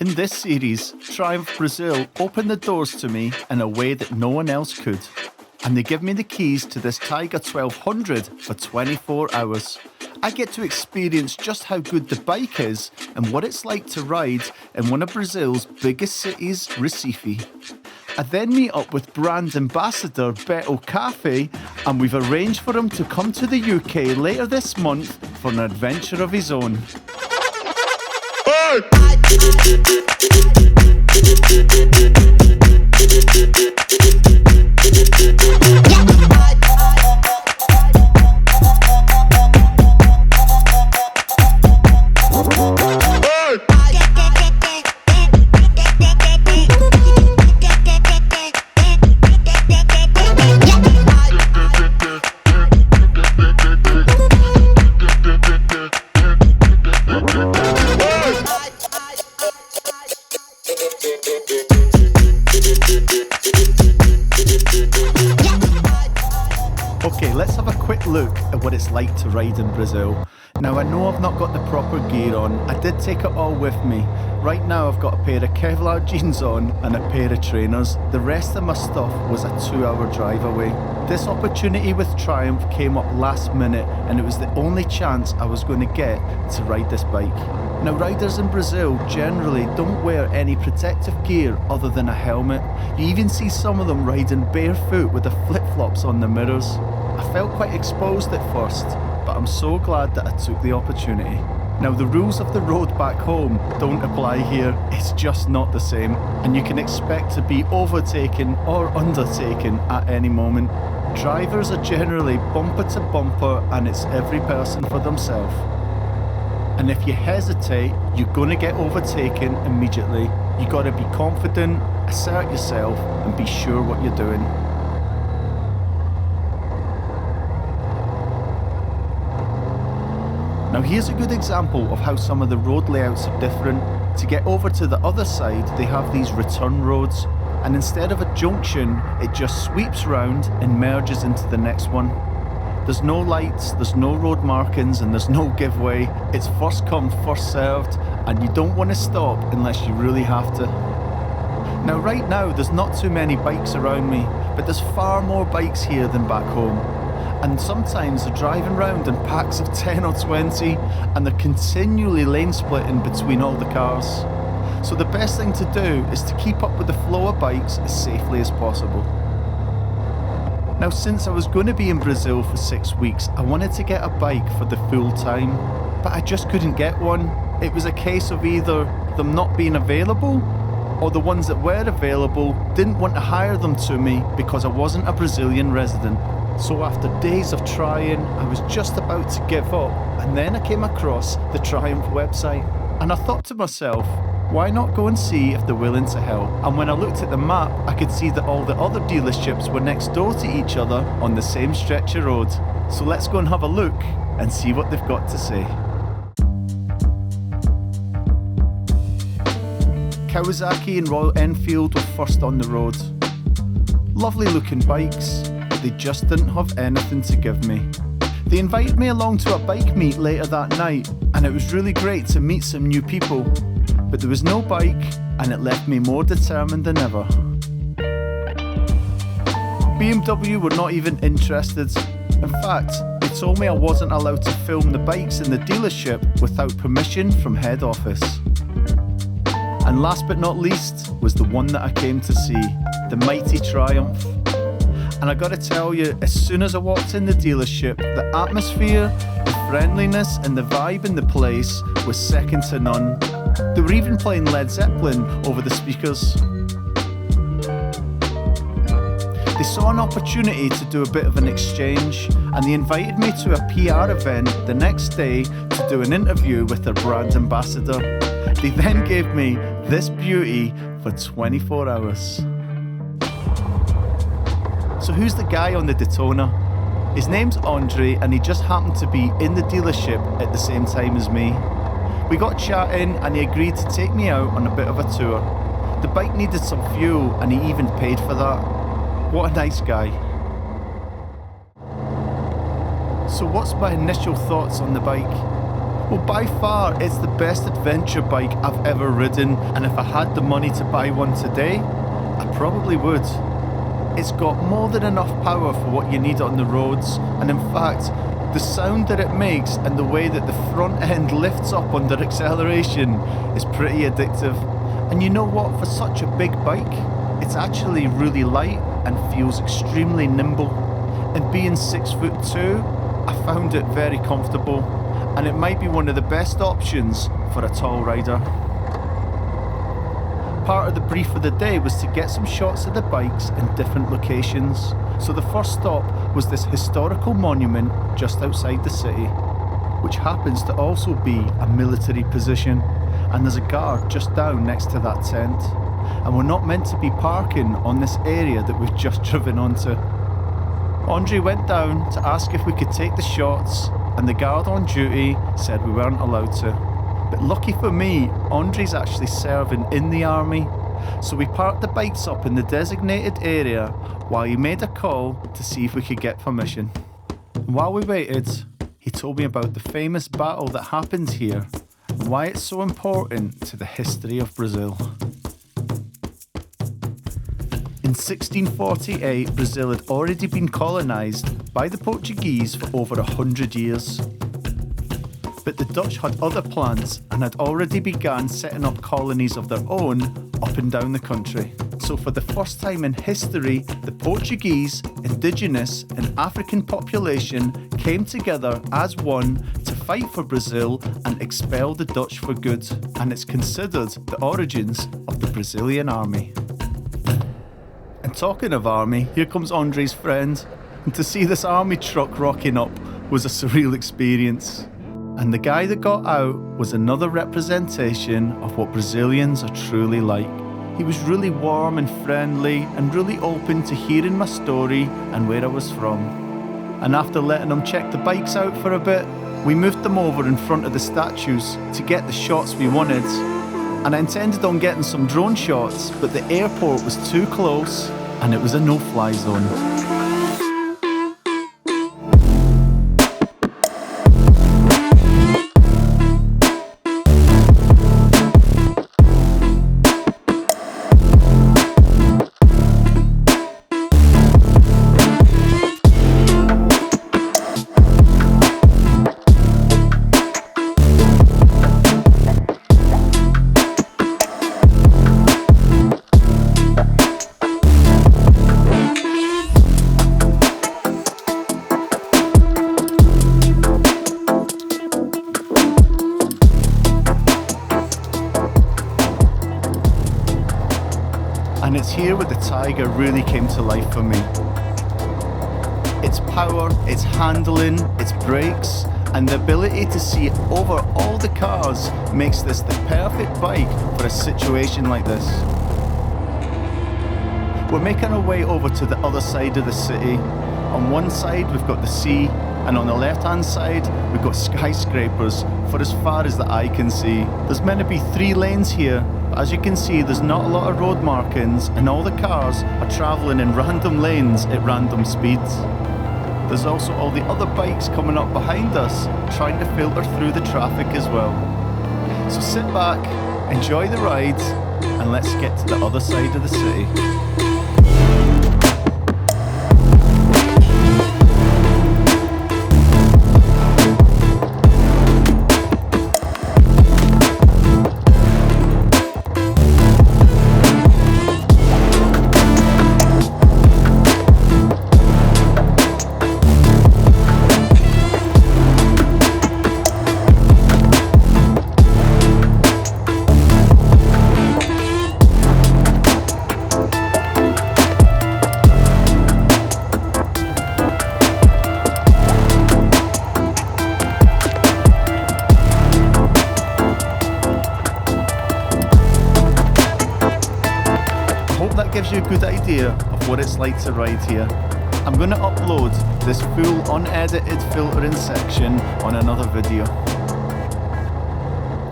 In this series, Triumph Brazil opened the doors to me in a way that no one else could. And they give me the keys to this Tiger 1200 for 24 hours. I get to experience just how good the bike is and what it's like to ride in one of Brazil's biggest cities, Recife. I then meet up with brand ambassador Beto Cafe, and we've arranged for him to come to the UK later this month for an adventure of his own. Okay, let's have a quick look at what it's like to ride in Brazil. Now, I know I've not got the proper gear on. I did take it all with me. Right now I've got a pair of Kevlar jeans on and a pair of trainers. The rest of my stuff was a 2-hour drive away. This opportunity with Triumph came up last minute, and it was the only chance I was going to get to ride this bike. Now, riders in Brazil generally don't wear any protective gear other than a helmet. You even see some of them riding barefoot with the flip-flops on the mirrors. I felt quite exposed at first, but I'm so glad that I took the opportunity. Now, the rules of the road back home don't apply here. It's just not the same, and you can expect to be overtaken or undertaken at any moment. Drivers are generally bumper to bumper, and it's every person for themselves. And if you hesitate, you're going to get overtaken immediately. You got to be confident, assert yourself, and be sure what you're doing. Now, here's a good example of how some of the road layouts are different. To get over to the other side, they have these return roads, and instead of a junction, it just sweeps round and merges into the next one. There's no lights, there's no road markings, and there's no giveaway. It's first come, first served, and you don't want to stop unless you really have to. Now, right now, there's not too many bikes around me, but there's far more bikes here than back home. And sometimes they're driving around in packs of 10 or 20, and they're continually lane splitting between all the cars. So the best thing to do is to keep up with the flow of bikes as safely as possible. Now, since I was going to be in Brazil for 6 weeks, I wanted to get a bike for the full time, but I just couldn't get one. It was a case of either them not being available, or the ones that were available didn't want to hire them to me because I wasn't a Brazilian resident. So after days of trying, I was just about to give up, and then I came across the Triumph website. And I thought to myself, why not go and see if they're willing to help? And when I looked at the map, I could see that all the other dealerships were next door to each other on the same stretch of road. So let's go and have a look and see what they've got to say. Kawasaki and Royal Enfield were first on the road. Lovely looking bikes. They just didn't have anything to give me. They invited me along to a bike meet later that night, and it was really great to meet some new people. But there was no bike, and it left me more determined than ever. BMW were not even interested. In fact, they told me I wasn't allowed to film the bikes in the dealership without permission from head office. And last but not least was the one that I came to see, the mighty Triumph. And I gotta tell you, as soon as I walked in the dealership, the atmosphere, the friendliness and the vibe in the place was second to none. They were even playing Led Zeppelin over the speakers. They saw an opportunity to do a bit of an exchange, and they invited me to a PR event the next day to do an interview with their brand ambassador. They then gave me this beauty for 24 hours. So who's the guy on the Daytona? His name's Andre, and he just happened to be in the dealership at the same time as me. We got chatting, and he agreed to take me out on a bit of a tour. The bike needed some fuel, and he even paid for that. What a nice guy. So what's my initial thoughts on the bike? Well, by far, it's the best adventure bike I've ever ridden, and if I had the money to buy one today, I probably would. It's got more than enough power for what you need on the roads, and in fact, the sound that it makes and the way that the front end lifts up under acceleration is pretty addictive. And you know what, for such a big bike, it's actually really light and feels extremely nimble. And being 6'2", I found it very comfortable, and it might be one of the best options for a tall rider. Part of the brief for the day was to get some shots of the bikes in different locations. So the first stop was this historical monument just outside the city, which happens to also be a military position, and there's a guard just down next to that tent. And we're not meant to be parking on this area that we've just driven onto. Andre went down to ask if we could take the shots, and the guard on duty said we weren't allowed to. But lucky for me, Andre's actually serving in the army, so we parked the bikes up in the designated area while he made a call to see if we could get permission. And while we waited, he told me about the famous battle that happened here and why it's so important to the history of Brazil. In 1648, Brazil had already been colonised by the Portuguese for over 100 years. But the Dutch had other plans and had already begun setting up colonies of their own up and down the country. So for the first time in history, the Portuguese, indigenous and African population came together as one to fight for Brazil and expel the Dutch for good. And it's considered the origins of the Brazilian army. And talking of army, here comes Andre's friend. And to see this army truck rocking up was a surreal experience. And the guy that got out was another representation of what Brazilians are truly like. He was really warm and friendly and really open to hearing my story and where I was from. And after letting him check the bikes out for a bit, we moved them over in front of the statues to get the shots we wanted. And I intended on getting some drone shots, but the airport was too close and it was a no-fly zone. And it's here where the Tiger really came to life for me. Its power, its handling, its brakes, and the ability to see over all the cars makes this the perfect bike for a situation like this. We're making our way over to the other side of the city. On one side we've got the sea, and on the left hand side we've got skyscrapers for as far as the eye can see. There's meant to be 3 lanes here, but as you can see there's not a lot of road markings and all the cars are travelling in random lanes at random speeds. There's also all the other bikes coming up behind us trying to filter through the traffic as well. So sit back, enjoy the ride, and let's get to the other side of the city. That gives you a good idea of what it's like to ride here. I'm going to upload this full unedited filtering section on another video.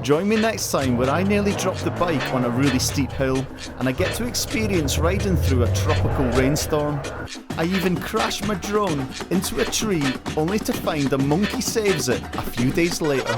Join me next time where I nearly drop the bike on a really steep hill and I get to experience riding through a tropical rainstorm. I even crash my drone into a tree only to find a monkey saves it a few days later.